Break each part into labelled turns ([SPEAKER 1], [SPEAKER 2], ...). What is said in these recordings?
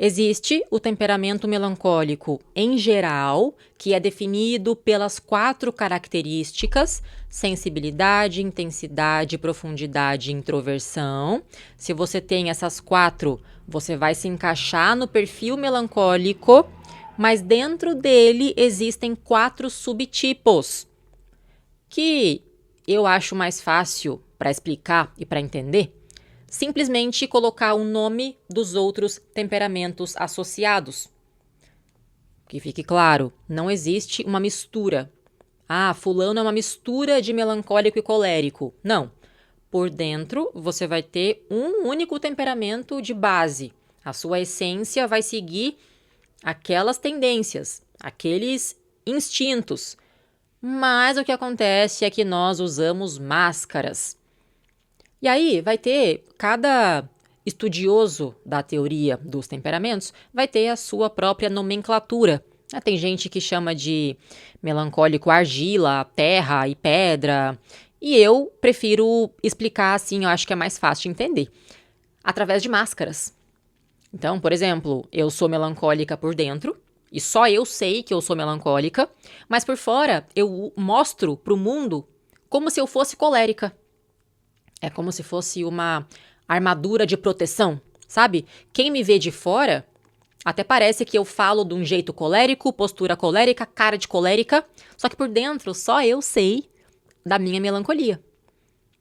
[SPEAKER 1] Existe o temperamento melancólico em geral, que é definido pelas 4 características: sensibilidade, intensidade, profundidade e introversão. Se você tem essas 4, você vai se encaixar no perfil melancólico, mas dentro dele existem 4 subtipos, que eu acho mais fácil para explicar e para entender. Simplesmente colocar o nome dos outros temperamentos associados. Que fique claro, não existe uma mistura. Ah, fulano é uma mistura de melancólico e colérico. Não. Por dentro, você vai ter um único temperamento de base. A sua essência vai seguir aquelas tendências, aqueles instintos. Mas o que acontece é que nós usamos máscaras. E aí vai ter, cada estudioso da teoria dos temperamentos vai ter a sua própria nomenclatura. Tem gente que chama de melancólico argila, terra e pedra. E eu prefiro explicar assim, eu acho que é mais fácil de entender. Através de máscaras. Então, por exemplo, eu sou melancólica por dentro, e só eu sei que eu sou melancólica, mas por fora eu mostro para o mundo como se eu fosse colérica. É como se fosse uma armadura de proteção, sabe? Quem me vê de fora, até parece que eu falo de um jeito colérico, postura colérica, cara de colérica, só que por dentro só eu sei da minha melancolia.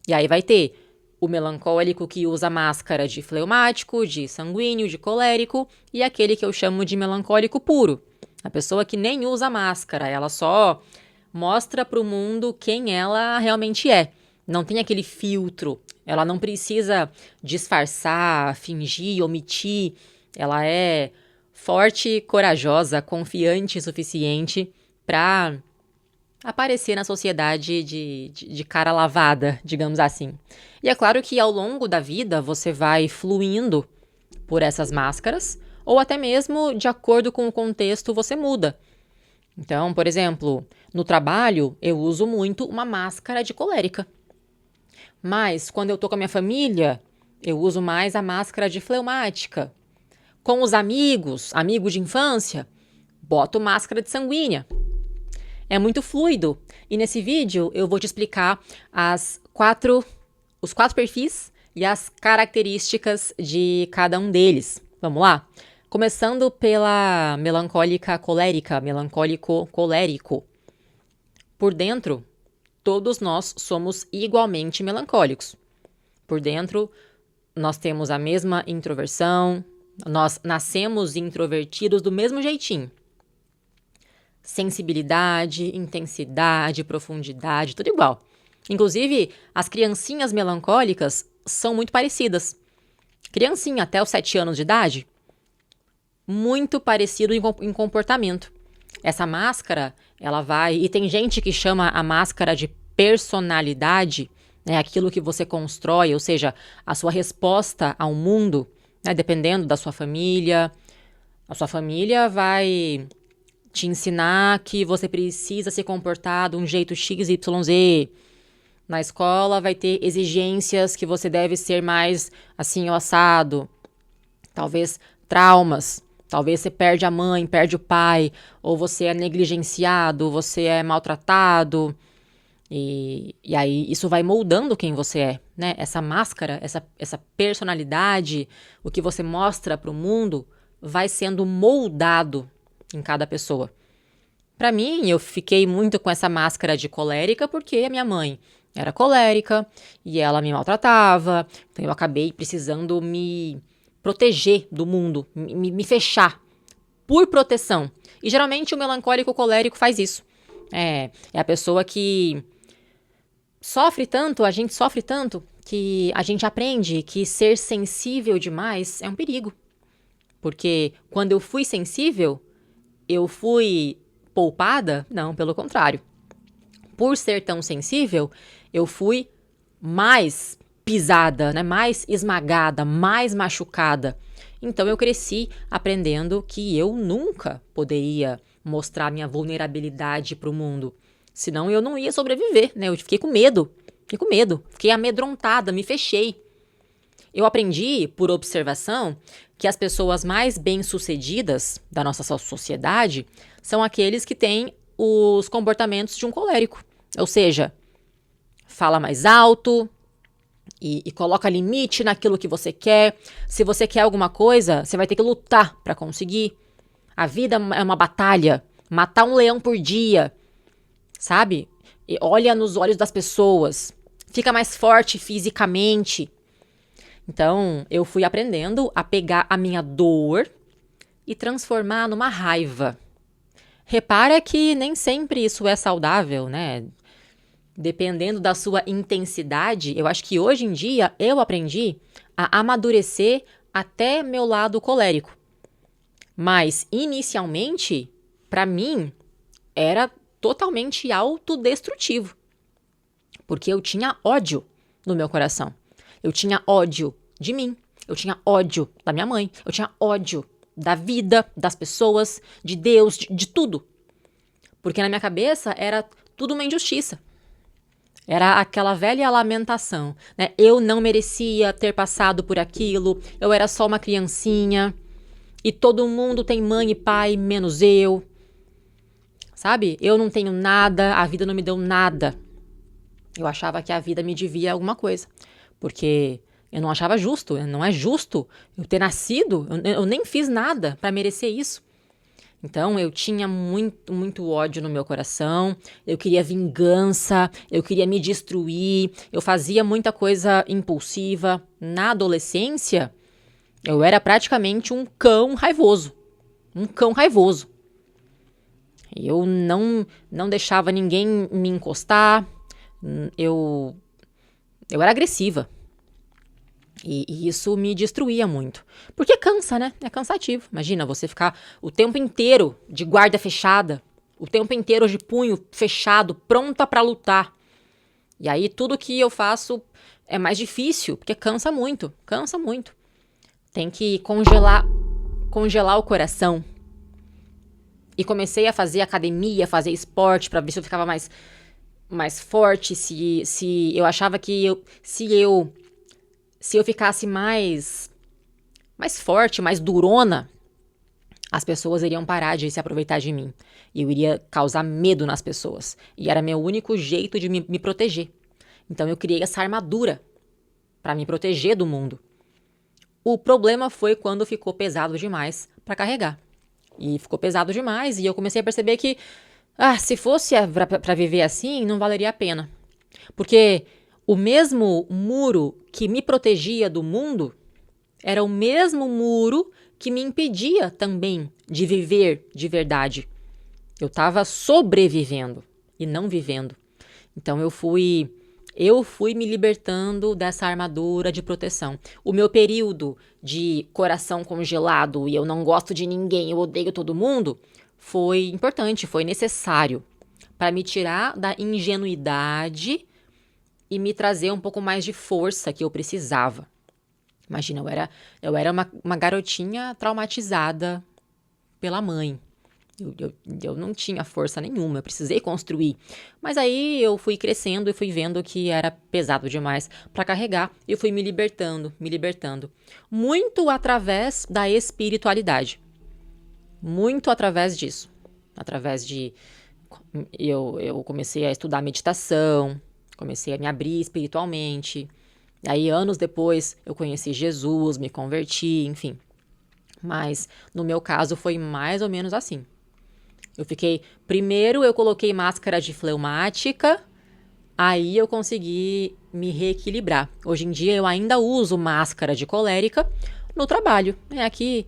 [SPEAKER 1] E aí vai ter o melancólico que usa máscara de fleumático, de sanguíneo, de colérico, e aquele que eu chamo de melancólico puro. A pessoa que nem usa máscara, ela só mostra para o mundo quem ela realmente é. Não tem aquele filtro, ela não precisa disfarçar, fingir, omitir. Ela é forte, corajosa, confiante o suficiente para aparecer na sociedade de cara lavada, digamos assim. E é claro que ao longo da vida você vai fluindo por essas máscaras, ou até mesmo de acordo com o contexto você muda. Então, por exemplo, no trabalho eu uso muito uma máscara de colérica. Mas, quando eu tô com a minha família, eu uso mais a máscara de fleumática. Com os amigos de infância, boto máscara de sanguínea. É muito fluido. E nesse vídeo eu vou te explicar os 4 perfis e as características de cada um deles. Vamos lá? Começando pela melancólica colérica, melancólico colérico. Por dentro, todos nós somos igualmente melancólicos. Por dentro, nós temos a mesma introversão, nós nascemos introvertidos do mesmo jeitinho. Sensibilidade, intensidade, profundidade, tudo igual. Inclusive, as criancinhas melancólicas são muito parecidas. Criancinha até os 7 anos de idade, muito parecido em comportamento. Essa máscara, ela vai... E tem gente que chama a máscara de personalidade, né, aquilo que você constrói, ou seja, a sua resposta ao mundo, né, dependendo da sua família. A sua família vai te ensinar que você precisa se comportar de um jeito XYZ. Na escola vai ter exigências que você deve ser mais assim, o assado. Talvez traumas. Talvez você perde a mãe, perde o pai, ou você é negligenciado, você é maltratado. E aí isso vai moldando quem você é, né? Essa máscara, essa personalidade, o que você mostra para o mundo, vai sendo moldado em cada pessoa. Para mim, eu fiquei muito com essa máscara de colérica porque a minha mãe era colérica e ela me maltratava, então eu acabei precisando me proteger do mundo, me fechar por proteção. E geralmente o melancólico colérico faz isso. É a pessoa que sofre tanto, a gente sofre tanto, que a gente aprende que ser sensível demais é um perigo. Porque quando eu fui sensível, eu fui poupada? Não, pelo contrário. Por ser tão sensível, eu fui mais pisada, né? Mais esmagada, mais machucada. Então eu cresci aprendendo que eu nunca poderia mostrar minha vulnerabilidade para o mundo. Senão eu não ia sobreviver, né? Eu fiquei com medo, fiquei amedrontada, me fechei. Eu aprendi, por observação, que as pessoas mais bem-sucedidas da nossa sociedade são aqueles que têm os comportamentos de um colérico. Ou seja, fala mais alto e coloca limite naquilo que você quer. Se você quer alguma coisa, você vai ter que lutar para conseguir. A vida é uma batalha. Matar um leão por dia, sabe? E olha nos olhos das pessoas. Fica mais forte fisicamente. Então, eu fui aprendendo a pegar a minha dor e transformar numa raiva. Repara que nem sempre isso é saudável, né? Dependendo da sua intensidade, eu acho que hoje em dia eu aprendi a amadurecer até meu lado colérico. Mas, inicialmente, para mim, era totalmente autodestrutivo. Porque eu tinha ódio no meu coração. Eu tinha ódio de mim. Eu tinha ódio da minha mãe. Eu tinha ódio da vida, das pessoas, de Deus, de tudo. Porque na minha cabeça era tudo uma injustiça. Era aquela velha lamentação, né? Eu não merecia ter passado por aquilo. Eu era só uma criancinha. E todo mundo tem mãe e pai, menos eu. Sabe? Eu não tenho nada, a vida não me deu nada. Eu achava que a vida me devia alguma coisa. Porque eu não achava justo, não é justo eu ter nascido, eu nem fiz nada para merecer isso. Então eu tinha muito, muito ódio no meu coração, eu queria vingança, eu queria me destruir, eu fazia muita coisa impulsiva. Na adolescência, eu era praticamente um cão raivoso. Um cão raivoso. Eu não deixava ninguém me encostar, eu era agressiva. E isso me destruía muito. Porque cansa, né? É cansativo. Imagina você ficar o tempo inteiro de guarda fechada, o tempo inteiro de punho fechado, pronta pra lutar. E aí tudo que eu faço é mais difícil, porque cansa muito, cansa muito. Tem que congelar o coração. E comecei a fazer academia, fazer esporte pra ver se eu ficava mais forte, se eu achava que se eu ficasse mais forte, mais durona, as pessoas iriam parar de se aproveitar de mim. E eu iria causar medo nas pessoas. E era meu único jeito de me proteger. Então eu criei essa armadura para me proteger do mundo. O problema foi quando ficou pesado demais para carregar. E ficou pesado demais e eu comecei a perceber que, se fosse para viver assim, não valeria a pena. Porque o mesmo muro que me protegia do mundo era o mesmo muro que me impedia também de viver de verdade. Eu estava sobrevivendo e não vivendo. Então eu fui me libertando dessa armadura de proteção. O meu período de coração congelado e eu não gosto de ninguém, eu odeio todo mundo, foi importante, foi necessário para me tirar da ingenuidade e me trazer um pouco mais de força que eu precisava. Imagina, eu era uma garotinha traumatizada pela mãe. Eu não tinha força nenhuma, eu precisei construir. Mas aí eu fui crescendo e fui vendo que era pesado demais para carregar e eu fui me libertando. Muito através da espiritualidade. Muito através disso. Através de... Eu comecei a estudar meditação, comecei a me abrir espiritualmente. Aí, anos depois, eu conheci Jesus, me converti, enfim. Mas, no meu caso, foi mais ou menos assim. Primeiro eu coloquei máscara de fleumática, aí eu consegui me reequilibrar. Hoje em dia eu ainda uso máscara de colérica no trabalho, né? Aqui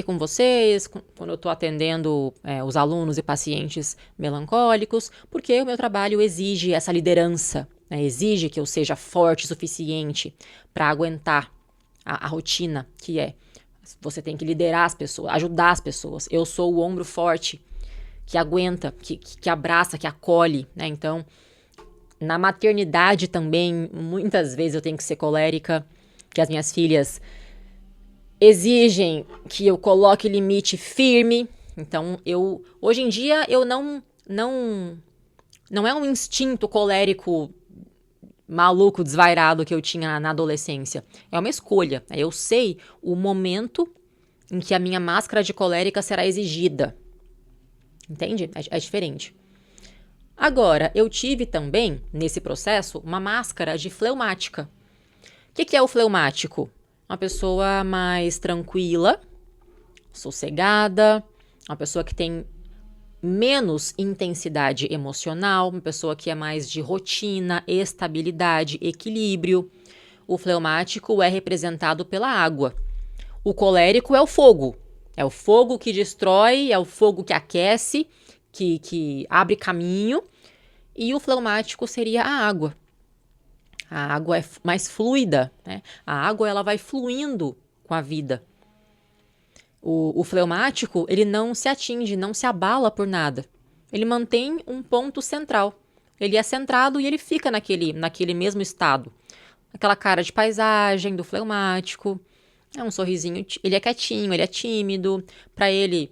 [SPEAKER 1] com vocês, quando eu estou atendendo os alunos e pacientes melancólicos, porque o meu trabalho exige essa liderança, né? Exige que eu seja forte o suficiente para aguentar a rotina, que você tem que liderar as pessoas, ajudar as pessoas. Eu sou o ombro forte que aguenta, que abraça, que acolhe, né? Então, na maternidade também, muitas vezes eu tenho que ser colérica, que as minhas filhas exigem que eu coloque limite firme. Então, hoje em dia, eu não é um instinto colérico maluco, desvairado que eu tinha na adolescência. É uma escolha. Eu sei o momento em que a minha máscara de colérica será exigida. Entende? É diferente. Agora, eu tive também, nesse processo, uma máscara de fleumática. O que é o fleumático? Uma pessoa mais tranquila, sossegada, uma pessoa que tem menos intensidade emocional, uma pessoa que é mais de rotina, estabilidade, equilíbrio. O fleumático é representado pela água. O colérico é o fogo. É o fogo que destrói, é o fogo que aquece, que abre caminho. E o fleumático seria a água. A água é mais fluida, né? A água ela vai fluindo com a vida. O fleumático, ele não se atinge, não se abala por nada. Ele mantém um ponto central. Ele é centrado e ele fica naquele mesmo estado. Aquela cara de paisagem do fleumático. É um sorrisinho, ele é quietinho, ele é tímido. Para ele,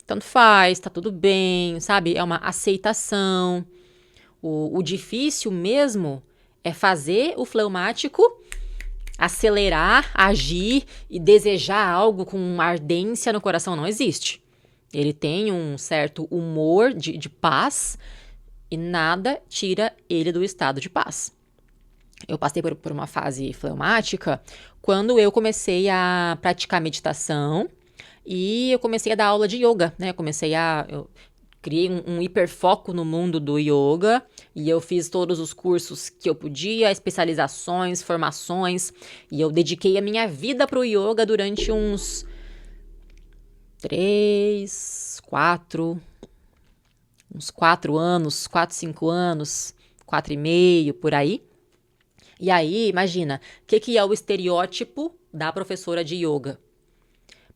[SPEAKER 1] tanto faz, tá tudo bem, sabe? É uma aceitação. O difícil mesmo é fazer o fleumático acelerar, agir e desejar algo com ardência no coração. Não existe. Ele tem um certo humor de paz e nada tira ele do estado de paz. Eu passei por uma fase fleumática quando eu comecei a praticar meditação e eu comecei a dar aula de yoga, né? Eu criei um hiperfoco no mundo do yoga e eu fiz todos os cursos que eu podia, especializações, formações, e eu dediquei a minha vida para o yoga durante uns 4 anos, 4, 5 anos, 4,5, por aí. E aí, imagina, o que é o estereótipo da professora de yoga?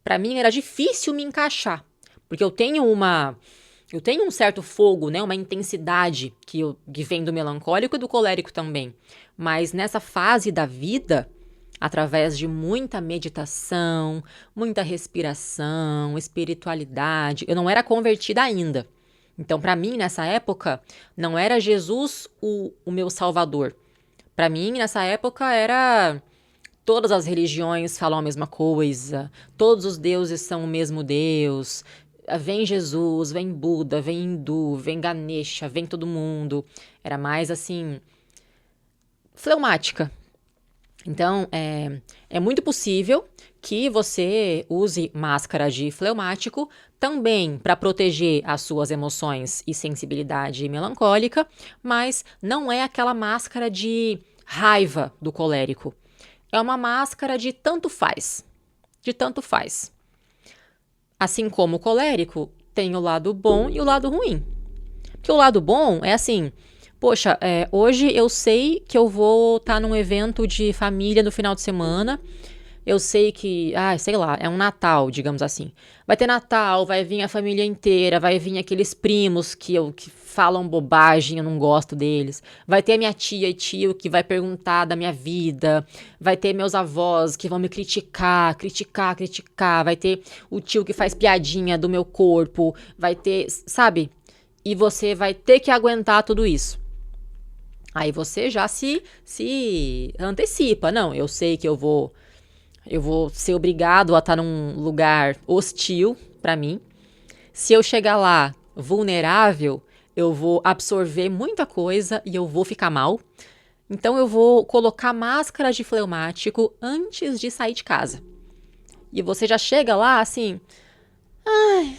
[SPEAKER 1] Para mim era difícil me encaixar, porque eu tenho um certo fogo, né, uma intensidade que vem do melancólico e do colérico também. Mas nessa fase da vida, através de muita meditação, muita respiração, espiritualidade, eu não era convertida ainda. Então, para mim, nessa época, não era Jesus o meu salvador. Para mim, nessa época, era todas as religiões falam a mesma coisa, todos os deuses são o mesmo Deus. Vem Jesus, vem Buda, vem Hindu, vem Ganesha, vem todo mundo. Era mais assim, fleumática. Então, é muito possível que você use máscara de fleumático também para proteger as suas emoções e sensibilidade melancólica, mas não é aquela máscara de raiva do colérico. É uma máscara de tanto faz. De tanto faz. Assim como o colérico, tem o lado bom e o lado ruim. Porque o lado bom é assim, poxa, hoje eu sei que eu vou estar num evento de família no final de semana. Eu sei que, sei lá, é um Natal, digamos assim. Vai ter Natal, vai vir a família inteira, vai vir aqueles primos que falam bobagem, eu não gosto deles. Vai ter a minha tia e tio que vai perguntar da minha vida. Vai ter meus avós que vão me criticar. Vai ter o tio que faz piadinha do meu corpo. Vai ter, sabe? E você vai ter que aguentar tudo isso. Aí você já se antecipa. Não, eu sei que eu vou ser obrigado a estar num lugar hostil para mim. Se eu chegar lá vulnerável, eu vou absorver muita coisa e eu vou ficar mal. Então eu vou colocar máscara de fleumático antes de sair de casa. E você já chega lá assim,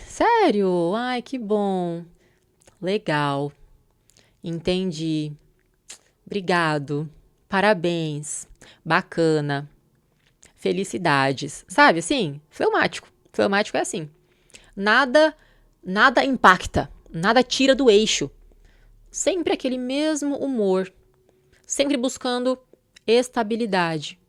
[SPEAKER 1] sério? Ai, que bom. Legal. Entendi. Obrigado. Parabéns. Bacana. Felicidades. Sabe assim? Fleumático. Fleumático é assim. Nada impacta. Nada tira do eixo. Sempre aquele mesmo humor. Sempre buscando estabilidade.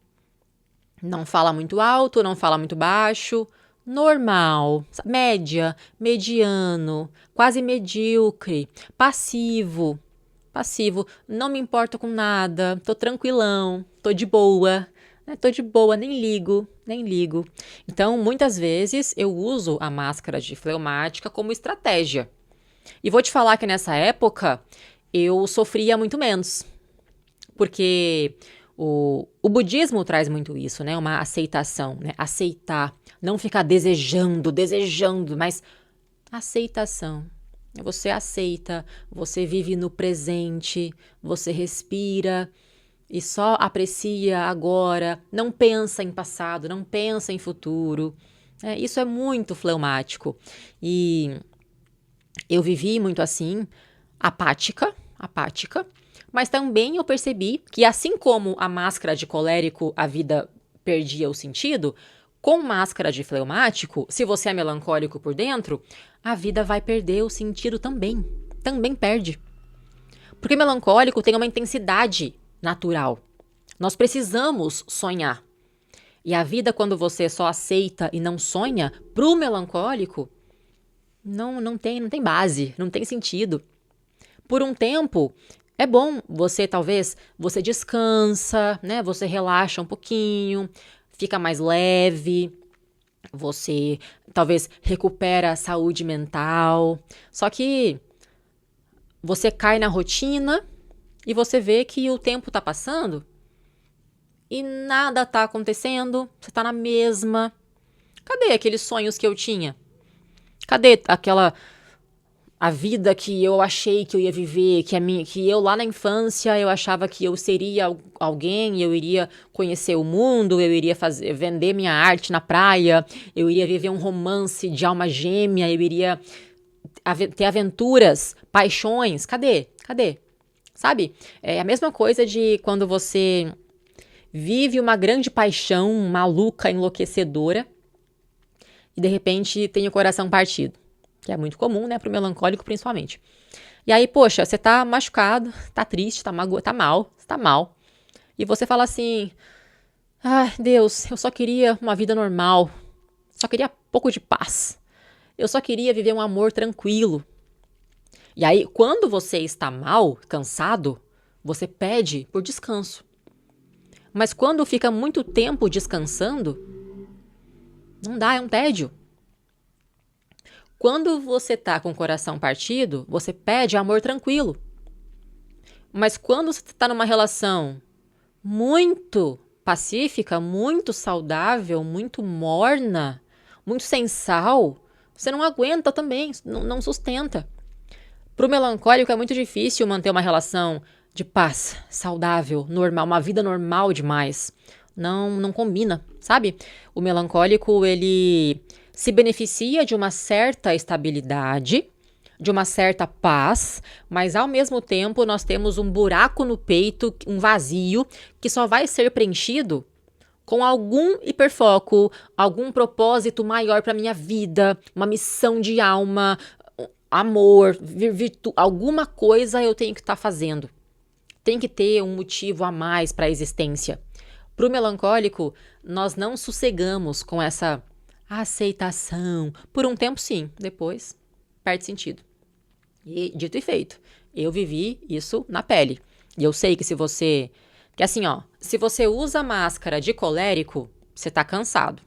[SPEAKER 1] Não fala muito alto, não fala muito baixo. Normal. Média. Mediano. Quase medíocre. Passivo. Não me importo com nada. Tô tranquilão. Tô de boa. Tô de boa, nem ligo. Então, muitas vezes, eu uso a máscara de fleumática como estratégia. E vou te falar que nessa época, eu sofria muito menos. Porque o budismo traz muito isso, né? Uma aceitação, né? Aceitar, não ficar desejando, mas aceitação. Você aceita, você vive no presente, você respira e só aprecia agora, não pensa em passado, não pensa em futuro. Isso é muito fleumático. E eu vivi muito assim, apática, mas também eu percebi que assim como a máscara de colérico, a vida perdia o sentido, com máscara de fleumático, se você é melancólico por dentro, a vida vai perder o sentido também. Também perde. Porque melancólico tem uma intensidade natural. Nós precisamos sonhar. E a vida, quando você só aceita e não sonha, pro melancólico, não tem base, não tem sentido. Por um tempo, é bom você descansa, né? Você relaxa um pouquinho, fica mais leve, você talvez recupera a saúde mental. Só que você cai na rotina e você vê que o tempo tá passando e nada tá acontecendo, você tá na mesma. Cadê aqueles sonhos que eu tinha? Cadê a vida que eu achei que eu ia viver, que eu lá na infância eu achava que eu seria alguém, eu iria conhecer o mundo, eu iria vender minha arte na praia, eu iria viver um romance de alma gêmea, eu iria ter aventuras, paixões. Cadê? Sabe? É a mesma coisa de quando você vive uma grande paixão maluca, enlouquecedora, e de repente tem o coração partido. Que é muito comum, né, pro melancólico principalmente. E aí, poxa, você tá machucado, tá triste, tá mal, você tá mal. E você fala assim, Deus, eu só queria uma vida normal, só queria pouco de paz. Eu só queria viver um amor tranquilo. E aí, quando você está mal, cansado, você pede por descanso. Mas quando fica muito tempo descansando, não dá, é um tédio. Quando você tá com o coração partido, você pede amor tranquilo. Mas quando você tá numa relação muito pacífica, muito saudável, muito morna, muito sem sal, você não aguenta também, não sustenta. Pro melancólico é muito difícil manter uma relação de paz, saudável, normal, uma vida normal demais. Não combina, sabe? O melancólico, ele se beneficia de uma certa estabilidade, de uma certa paz, mas ao mesmo tempo nós temos um buraco no peito, um vazio, que só vai ser preenchido com algum hiperfoco, algum propósito maior para minha vida, uma missão de alma, amor, virtude, alguma coisa eu tenho que estar fazendo. Tem que ter um motivo a mais para a existência. Para o melancólico, nós não sossegamos com essa aceitação. Por um tempo, sim. Depois, perde sentido. E dito e feito, eu vivi isso na pele. E eu sei que se você usa máscara de colérico, você tá cansado.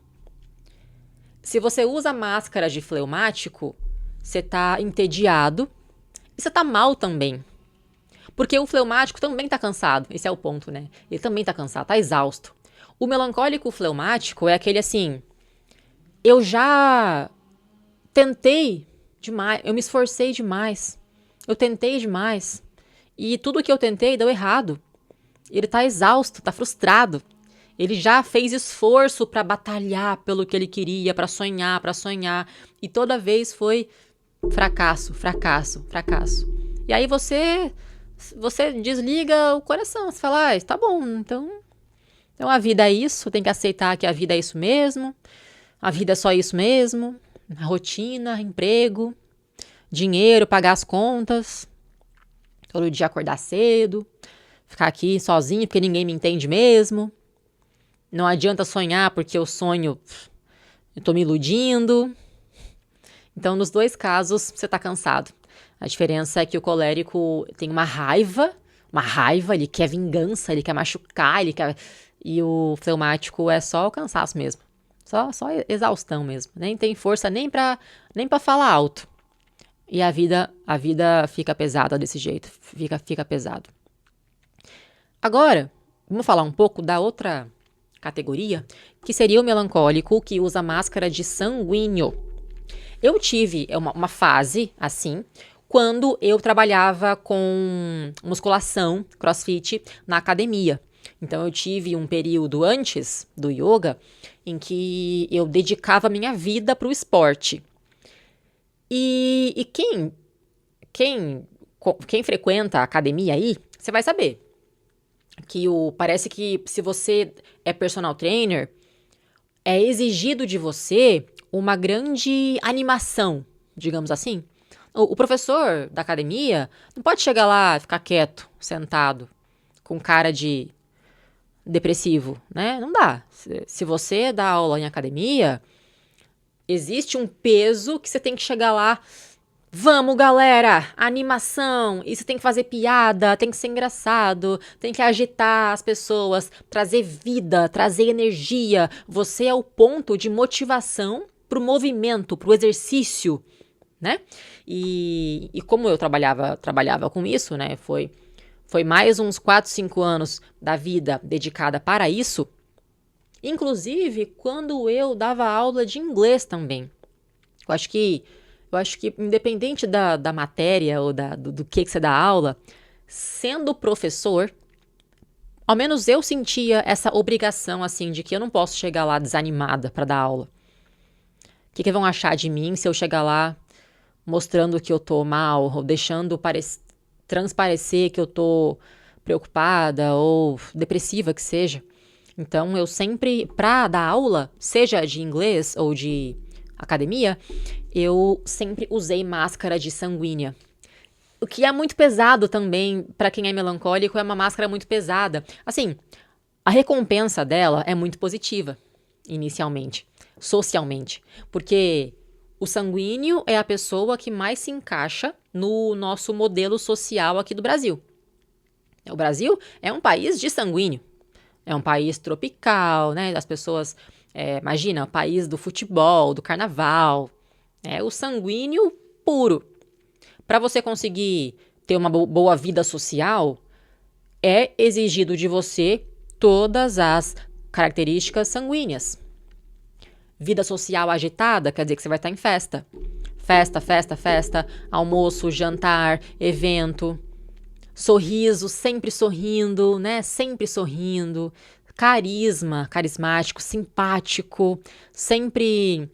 [SPEAKER 1] Se você usa máscara de fleumático, você tá entediado e você tá mal também. Porque o fleumático também tá cansado. Esse é o ponto, né? Ele também tá cansado, tá exausto. O melancólico fleumático é aquele assim, eu já tentei demais, eu me esforcei demais, eu tentei demais, e tudo que eu tentei deu errado. Ele tá exausto, tá frustrado. Ele já fez esforço para batalhar pelo que ele queria, para sonhar, e toda vez foi fracasso. E aí você desliga o coração, você fala, tá bom, então a vida é isso, tem que aceitar que a vida é isso mesmo, a vida é só isso mesmo, rotina, emprego, dinheiro, pagar as contas, todo dia acordar cedo, ficar aqui sozinho porque ninguém me entende mesmo, não adianta sonhar porque eu sonho, eu tô me iludindo. Então, nos dois casos, você tá cansado. A diferença é que o colérico tem uma raiva, ele quer vingança, ele quer machucar, e o fleumático é só o cansaço mesmo. Só exaustão mesmo. Nem tem força nem pra falar alto. E a vida fica pesada desse jeito. Fica pesado. Agora, vamos falar um pouco da outra categoria, que seria o melancólico que usa máscara de sanguíneo. Eu tive uma fase assim, quando eu trabalhava com musculação, crossfit, na academia. Então eu tive um período antes do yoga em que eu dedicava minha vida para o esporte. E quem frequenta a academia aí, você vai saber que parece que se você é personal trainer, é exigido de você uma grande animação, digamos assim. O professor da academia não pode chegar lá e ficar quieto, sentado, com cara de depressivo, né? Não dá. Se você dá aula em academia, existe um peso que você tem que chegar lá. Vamos, galera! Animação! E você tem que fazer piada, tem que ser engraçado, tem que agitar as pessoas, trazer vida, trazer energia. Você é o ponto de motivação pro movimento, pro exercício, né? E como eu trabalhava com isso, né? Foi mais uns 4, 5 anos da vida dedicada para isso. Inclusive, quando eu dava aula de inglês também. Eu acho que independente da matéria ou do que você dá aula, sendo professor, ao menos eu sentia essa obrigação, assim, de que eu não posso chegar lá desanimada para dar aula. O que vão achar de mim se eu chegar lá mostrando que eu tô mal, ou deixando transparecer que eu tô preocupada ou depressiva que seja? Então, eu sempre, para dar aula, seja de inglês ou de academia, eu sempre usei máscara de sanguínea. O que é muito pesado também, para quem é melancólico, é uma máscara muito pesada. Assim, a recompensa dela é muito positiva, inicialmente, socialmente, porque o sanguíneo é a pessoa que mais se encaixa no nosso modelo social aqui do Brasil. O Brasil é um país de sanguíneo. É um país tropical, né? As pessoas, imagina, o país do futebol, do carnaval. É o sanguíneo puro. Para você conseguir ter uma boa vida social, é exigido de você todas as características sanguíneas. Vida social agitada quer dizer que você vai estar em festa. Festa, festa, festa, almoço, jantar, evento. Sorriso, sempre sorrindo, né? Sempre sorrindo. Carisma, carismático, simpático. Sempre,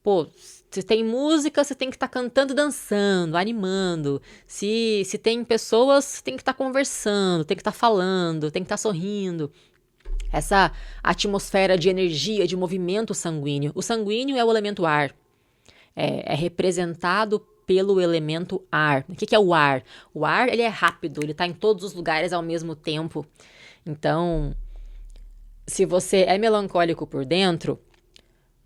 [SPEAKER 1] pô, se tem música, você tem que estar cantando, dançando, animando. Se tem pessoas, você tem que estar conversando, tem que estar falando, tem que estar sorrindo. Essa atmosfera de energia, de movimento sanguíneo. O sanguíneo é o elemento ar. É representado pelo elemento ar. O que é o ar? O ar, ele é rápido, ele está em todos os lugares ao mesmo tempo. Então, se você é melancólico por dentro,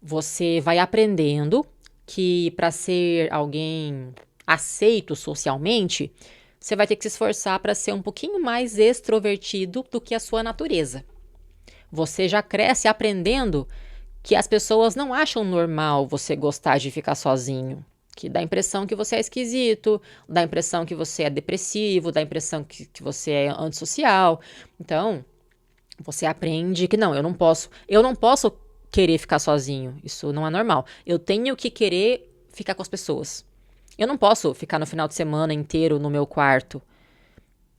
[SPEAKER 1] você vai aprendendo que para ser alguém aceito socialmente, você vai ter que se esforçar para ser um pouquinho mais extrovertido do que a sua natureza. Você já cresce aprendendo que as pessoas não acham normal você gostar de ficar sozinho. Que dá a impressão que você é esquisito, dá a impressão que você é depressivo, dá a impressão que você é antissocial. Então, você aprende que não, eu não posso querer ficar sozinho. Isso não é normal. Eu tenho que querer ficar com as pessoas. Eu não posso ficar no final de semana inteiro no meu quarto.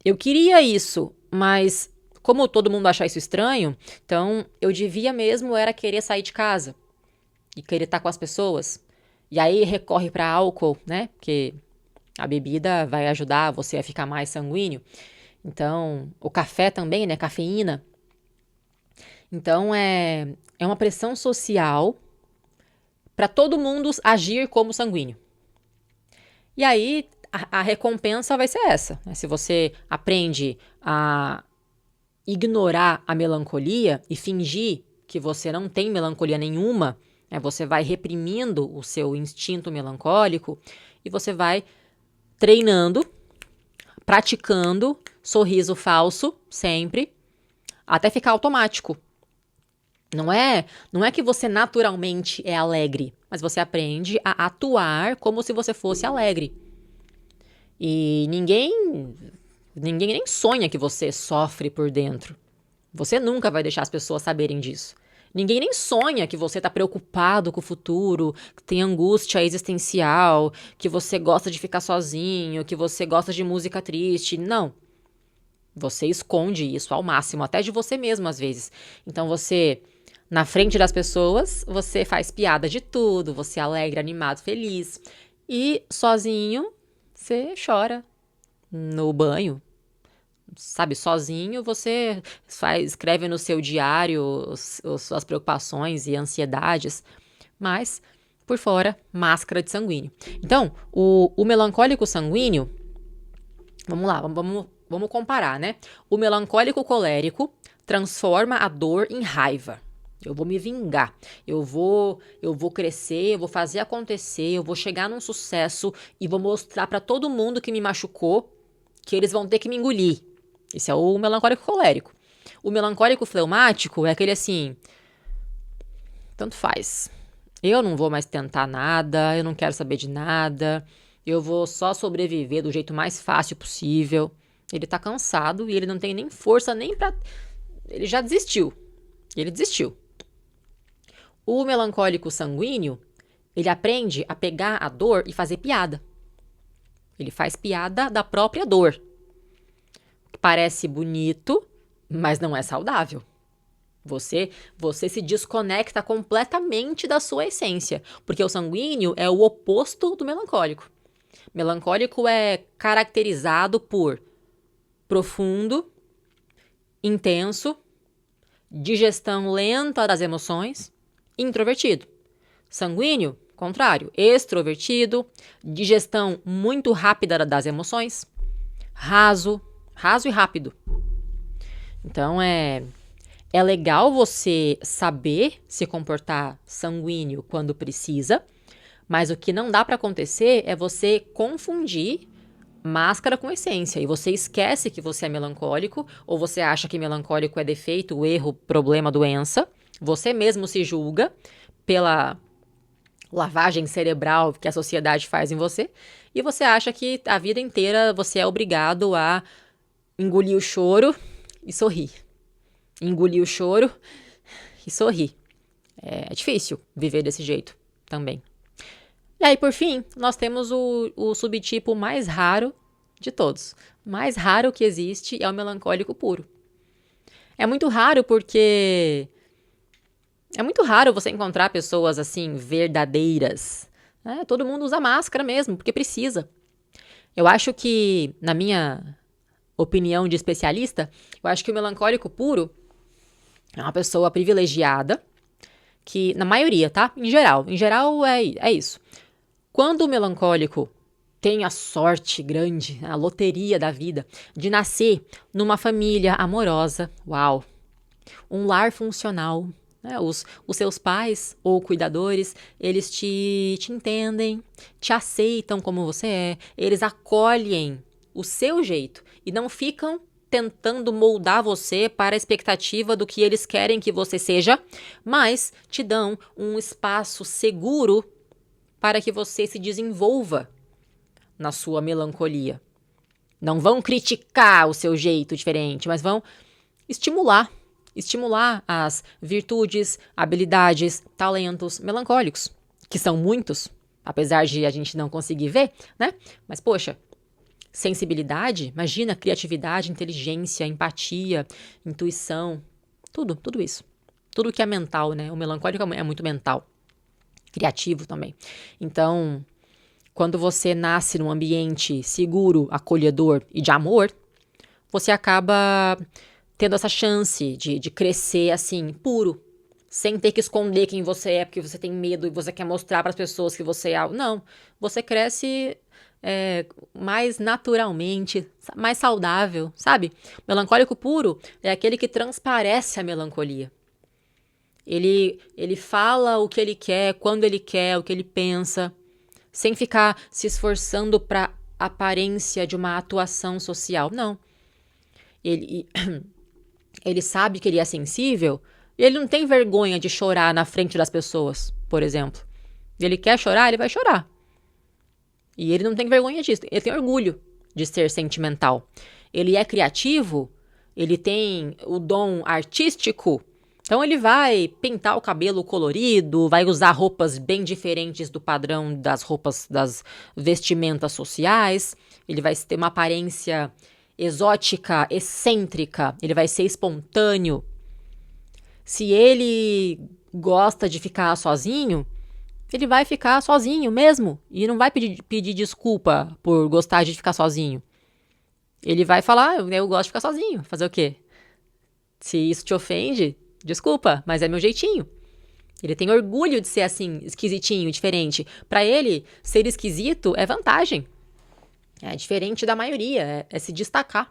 [SPEAKER 1] Eu queria isso, mas como todo mundo acha isso estranho, então eu devia mesmo era querer sair de casa e querer estar com as pessoas. E aí recorre para álcool, né? Porque a bebida vai ajudar você a ficar mais sanguíneo. Então, o café também, né? Cafeína. Então, é uma pressão social para todo mundo agir como sanguíneo. E aí, a recompensa vai ser essa, né? Se você aprende a ignorar a melancolia e fingir que você não tem melancolia nenhuma, né? Você vai reprimindo o seu instinto melancólico e você vai treinando, praticando sorriso falso sempre, até ficar automático. Não é que você naturalmente é alegre, mas você aprende a atuar como se você fosse alegre. E ninguém Ninguém nem sonha que você sofre por dentro. Você nunca vai deixar as pessoas saberem disso. Ninguém nem sonha que você está preocupado com o futuro, que tem angústia existencial, que você gosta de ficar sozinho, que você gosta de música triste. Não. Você esconde isso ao máximo, até de você mesmo às vezes. Então você, na frente das pessoas, você faz piada de tudo, você é alegre, animado, feliz. E sozinho, você chora no banho. Sabe, sozinho você escreve no seu diário suas preocupações e ansiedades, mas por fora, máscara de sanguíneo. Então, o melancólico sanguíneo, vamos lá, vamos comparar, né? O melancólico colérico transforma a dor em raiva. Eu vou me vingar, eu vou crescer, eu vou fazer acontecer, eu vou chegar num sucesso e vou mostrar para todo mundo que me machucou que eles vão ter que me engolir. Esse é o melancólico colérico. O melancólico fleumático é aquele assim, tanto faz. Eu não vou mais tentar nada, eu não quero saber de nada, eu vou só sobreviver do jeito mais fácil possível. Ele tá cansado e ele não tem nem força nem pra... Ele já desistiu. Ele desistiu. O melancólico sanguíneo, ele aprende a pegar a dor e fazer piada. Ele faz piada da própria dor. Parece bonito, mas não é saudável. Você se desconecta completamente da sua essência, porque o sanguíneo é o oposto do melancólico. Melancólico é caracterizado por profundo, intenso, digestão lenta das emoções, introvertido. Sanguíneo, contrário, extrovertido, digestão muito rápida das emoções, raso e rápido. Então é legal você saber se comportar sanguíneo quando precisa, mas o que não dá para acontecer é você confundir máscara com essência e você esquece que você é melancólico ou você acha que melancólico é defeito, erro, problema, doença. Você mesmo se julga pela lavagem cerebral que a sociedade faz em você e você acha que a vida inteira você é obrigado a engolir o choro e sorrir. Engolir o choro e sorrir. É difícil viver desse jeito também. E aí, por fim, nós temos o subtipo mais raro de todos. O mais raro que existe é o melancólico puro. É muito raro porque... É muito raro você encontrar pessoas assim, verdadeiras. Todo mundo usa máscara mesmo, porque precisa. Eu acho que, na minha opinião de especialista, eu acho que o melancólico puro é uma pessoa privilegiada, que, na maioria, tá? Em geral é isso. Quando o melancólico tem a sorte grande, a loteria da vida, de nascer numa família amorosa, uau, um lar funcional, né? Os seus pais ou cuidadores, eles te entendem, te aceitam como você é, eles acolhem o seu jeito e não ficam tentando moldar você para a expectativa do que eles querem que você seja, mas te dão um espaço seguro para que você se desenvolva na sua melancolia. Não vão criticar o seu jeito diferente, mas vão estimular as virtudes, habilidades, talentos melancólicos, que são muitos, apesar de a gente não conseguir ver, né? Mas, poxa, sensibilidade, imagina, criatividade, inteligência, empatia, intuição, tudo isso. Tudo que é mental, né? O melancólico é muito mental, criativo também. Então, quando você nasce num ambiente seguro, acolhedor e de amor, você acaba tendo essa chance de crescer assim, puro, sem ter que esconder quem você é, porque você tem medo e você quer mostrar para as pessoas que você é algo. Não, você cresce mais naturalmente, mais saudável, sabe? Melancólico puro é aquele que transparece a melancolia. Ele fala o que ele quer, quando ele quer, o que ele pensa, sem ficar se esforçando para a aparência de uma atuação social. Não. Ele sabe que ele é sensível e ele não tem vergonha de chorar na frente das pessoas, por exemplo. Ele quer chorar, ele vai chorar. E ele não tem vergonha disso, ele tem orgulho de ser sentimental. ele é criativo, ele tem o dom artístico, então ele vai pintar o cabelo colorido, vai usar roupas bem diferentes do padrão das roupas das vestimentas sociais, ele vai ter uma aparência exótica, excêntrica, ele vai ser espontâneo. Se ele gosta de ficar sozinho, ele vai ficar sozinho mesmo e não vai pedir desculpa por gostar de ficar sozinho. Ele vai falar, eu gosto de ficar sozinho, fazer o quê? Se isso te ofende, desculpa, mas é meu jeitinho. Ele tem orgulho de ser assim, esquisitinho, diferente. Para ele, ser esquisito é vantagem. É diferente da maioria, é se destacar.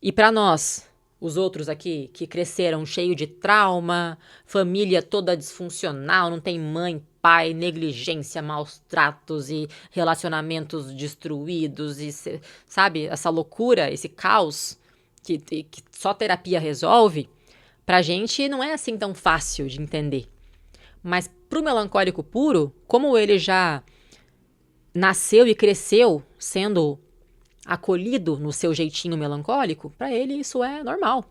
[SPEAKER 1] E para nós, os outros aqui, que cresceram cheio de trauma, família toda disfuncional, não tem mãe, pai, negligência, maus tratos e relacionamentos destruídos, e sabe, essa loucura, esse caos que só terapia resolve, pra gente não é assim tão fácil de entender. Mas pro melancólico puro, como ele já nasceu e cresceu sendo acolhido no seu jeitinho melancólico, para ele isso é normal.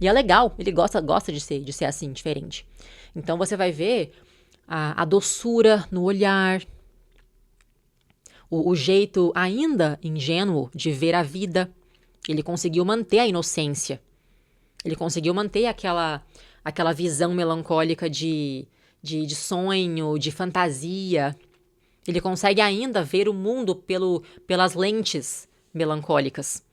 [SPEAKER 1] E é legal, ele gosta de ser assim, diferente. Então você vai ver a doçura no olhar, o jeito ainda ingênuo de ver a vida. Ele conseguiu manter a inocência. Ele conseguiu manter aquela visão melancólica de sonho, de fantasia. Ele consegue ainda ver o mundo pelas lentes melancólicas.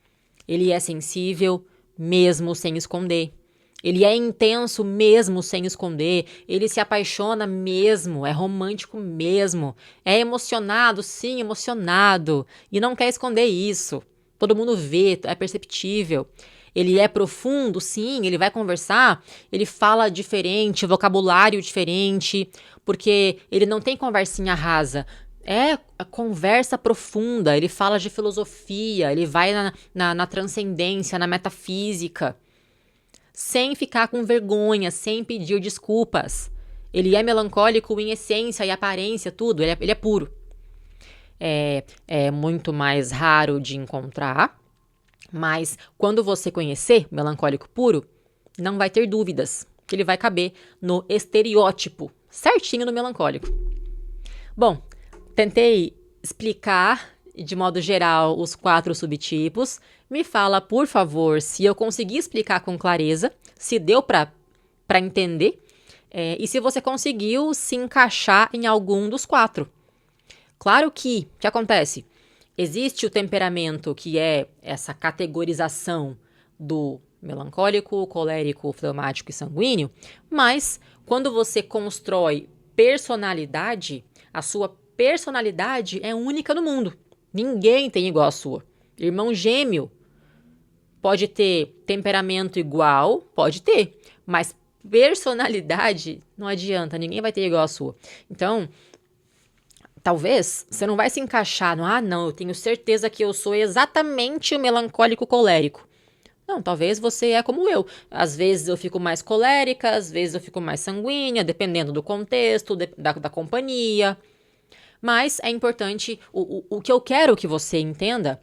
[SPEAKER 1] Ele é sensível, mesmo sem esconder. Ele é intenso, mesmo sem esconder. Ele se apaixona mesmo, é romântico mesmo. É emocionado, sim, emocionado. E não quer esconder isso. Todo mundo vê, é perceptível. Ele é profundo, sim, ele vai conversar, ele fala diferente, vocabulário diferente, porque ele não tem conversinha rasa. É a conversa profunda, ele fala de filosofia, ele vai na transcendência, na metafísica, sem ficar com vergonha, sem pedir desculpas. Ele é melancólico em essência e aparência, tudo, ele é puro. É muito mais raro de encontrar, mas quando você conhecer o melancólico puro, não vai ter dúvidas que ele vai caber no estereótipo certinho do melancólico. Bom, tentei explicar de modo geral os 4 subtipos. Me fala, por favor, se eu consegui explicar com clareza, se deu para entender, e se você conseguiu se encaixar em algum dos 4. Claro que, o que acontece? Existe o temperamento, que é essa categorização do melancólico, colérico, fleumático e sanguíneo, mas quando você constrói personalidade, a sua personalidade é única no mundo. Ninguém tem igual a sua. Irmão gêmeo pode ter temperamento igual, pode ter, mas personalidade não adianta, ninguém vai ter igual a sua. Então, talvez você não vai se encaixar no, não, eu tenho certeza que eu sou exatamente o melancólico colérico. Não, talvez você é como eu. Às vezes eu fico mais colérica, às vezes eu fico mais sanguínea, dependendo do contexto, da companhia. Mas é importante, o que eu quero que você entenda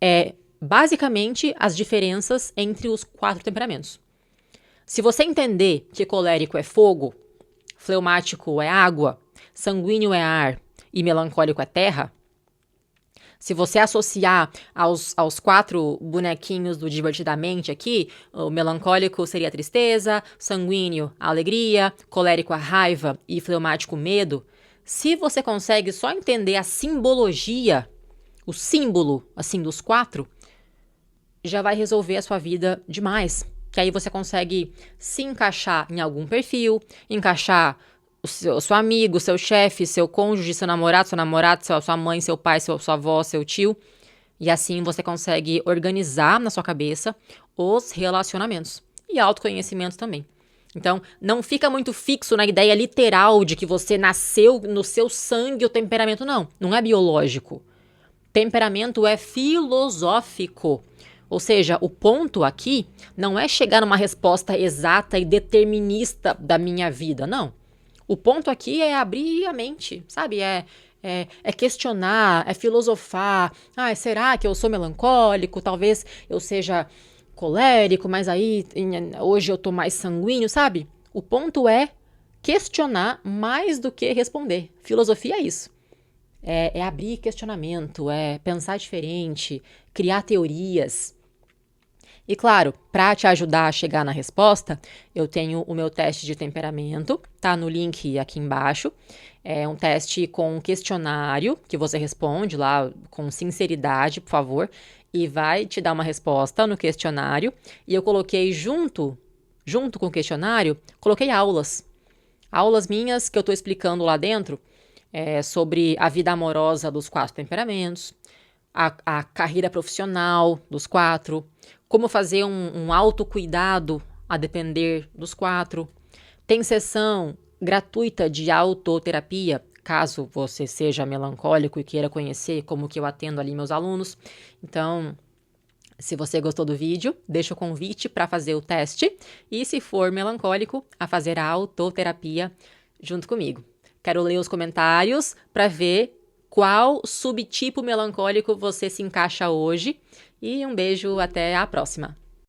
[SPEAKER 1] é basicamente as diferenças entre os 4 temperamentos. Se você entender que colérico é fogo, fleumático é água, sanguíneo é ar e melancólico é terra, se você associar aos 4 bonequinhos do Divertidamente aqui, o melancólico seria a tristeza, sanguíneo a alegria, colérico a raiva e fleumático o medo, se você consegue só entender a simbologia, o símbolo assim dos 4, já vai resolver a sua vida demais. Que aí você consegue se encaixar em algum perfil, encaixar o seu amigo, seu chefe, seu cônjuge, seu namorado, sua mãe, seu pai, sua avó, seu tio. E assim você consegue organizar na sua cabeça os relacionamentos. E autoconhecimento também. Então, não fica muito fixo na ideia literal de que você nasceu no seu sangue o temperamento. Não é biológico. Temperamento é filosófico. Ou seja, o ponto aqui não é chegar numa resposta exata e determinista da minha vida, não. O ponto aqui é abrir a mente, sabe? É é questionar, é filosofar. Ah, será que eu sou melancólico? Talvez eu seja colérico, mas aí hoje eu tô mais sanguíneo, sabe? O ponto é questionar mais do que responder. Filosofia é isso. É abrir questionamento, é pensar diferente, criar teorias. E claro, para te ajudar a chegar na resposta, eu tenho o meu teste de temperamento, tá no link aqui embaixo. É um teste com um questionário que você responde lá com sinceridade, por favor, e vai te dar uma resposta no questionário. E eu coloquei junto com o questionário, coloquei aulas. Aulas minhas que eu estou explicando lá dentro sobre a vida amorosa dos 4 temperamentos, a carreira profissional dos 4, como fazer um autocuidado a depender dos 4. Tem sessão gratuita de autoterapia, caso você seja melancólico e queira conhecer como que eu atendo ali meus alunos. Então, se você gostou do vídeo, deixa o convite para fazer o teste e, se for melancólico, a fazer a autoterapia junto comigo. Quero ler os comentários para ver qual subtipo melancólico você se encaixa hoje. E um beijo, até a próxima!